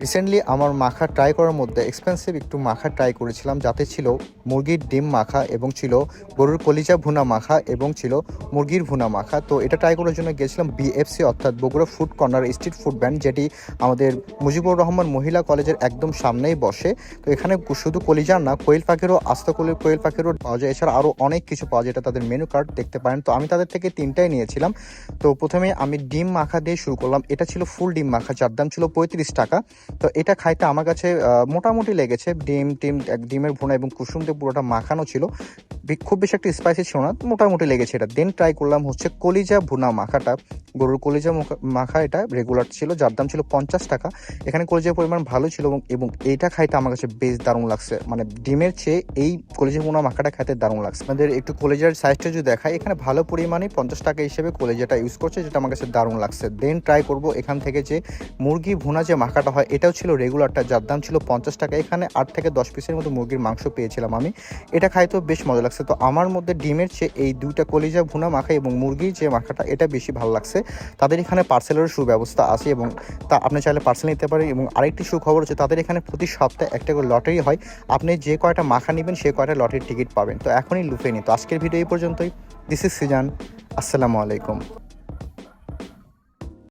Recently আমার মাখা try করার মধ্যে এক্সপেন্সিভ একটু মাখা ট্রাই করেছিলাম, যাতে ছিল মুরগির ডিম মাখা এবং ছিল গরুর কলিজা ভুনা মাখা এবং ছিল মুরগির ভুনা মাখা। তো এটা ট্রাই করার জন্য গিয়েছিলাম বিএফসি অর্থাৎ Bogura food corner street food band, যেটি আমাদের মুজিবুর রহমান মহিলা কলেজের একদম সামনেই বসে। তো এখানে শুধু কলিজার না, কোয়েল পাখিরও আস্ত কোয়েল পাখিরও পাওয়া যায়, এছাড়া আরও অনেক কিছু পাওয়া যায়, এটা তাদের মেনু কার্ড দেখতে পারেন। তো আমি তাদের থেকে তিনটাই নিয়েছিলাম। তো প্রথমে আমি ডিম মাখা দিয়ে শুরু করলাম। এটা ছিল ফুল ডিম মাখা, যার দাম ছিল 35 টাকা। তো এটা খাইতে আমার কাছে মোটামুটি লেগেছে। ডিমের ভুনা এবং কুসুম দিয়ে পুরোটা মাখানো ছিল, খুব বেশি একটা স্পাইসি ছিল না, মোটামুটি লেগেছে এটা। দেন ট্রাই করলাম হচ্ছে কলিজা ভুনা মাখাটা, গরুর কলিজা মাখা। এটা রেগুলার ছিল, যার দাম ছিল 50 টাকা। এখানে কলিজার পরিমাণ ভালো ছিল এবং এইটা খাইতে আমার কাছে বেশ দারুণ লাগছে, মানে ডিমের চেয়ে এই কলিজা ভুনা মাখাটা খাইতে দারুণ লাগছে। আমাদের একটু কলিজার সাইজটা যদি দেখাই, এখানে ভালো পরিমাণে 50 টাকা হিসেবে কলিজাটা ইউজ করছে, যেটা আমার কাছে দারুণ লাগছে। দেন ট্রাই করব এখান থেকে যে মুরগি ভুনা যে মাখাটা হয়, এটাও ছিল রেগুলারটা, যার দাম ছিল 50 টাকা। এখানে 8 থেকে 10 পিসের মতো মুরগির মাংস পেয়েছিলাম আমি। এটা খাইতেও বেশ মজা লাগছে। তো আমার মধ্যে ডিমের চেয়ে এই দুইটা কলিজা ভুনা মাখা এবং মুরগির যে মাখাটা, এটা বেশি ভালো লাগছে। তাদের এখানে পার্সেলেরও সুব্যবস্থা আছে এবং তা আপনি চাইলে পার্সেল নিতে পারেন। এবং আরেকটি সুখবর হচ্ছে, তাদের এখানে প্রতি সপ্তাহে একটা করে লটারি হয়, আপনি যে কয়টা মাখা নেবেন সে কয়টা লটারির টিকিট পাবেন। তো এখনই লুফে নিন। তো আজকের ভিডিও এই পর্যন্তই। This is Sijan. আসসালামু আলাইকুম।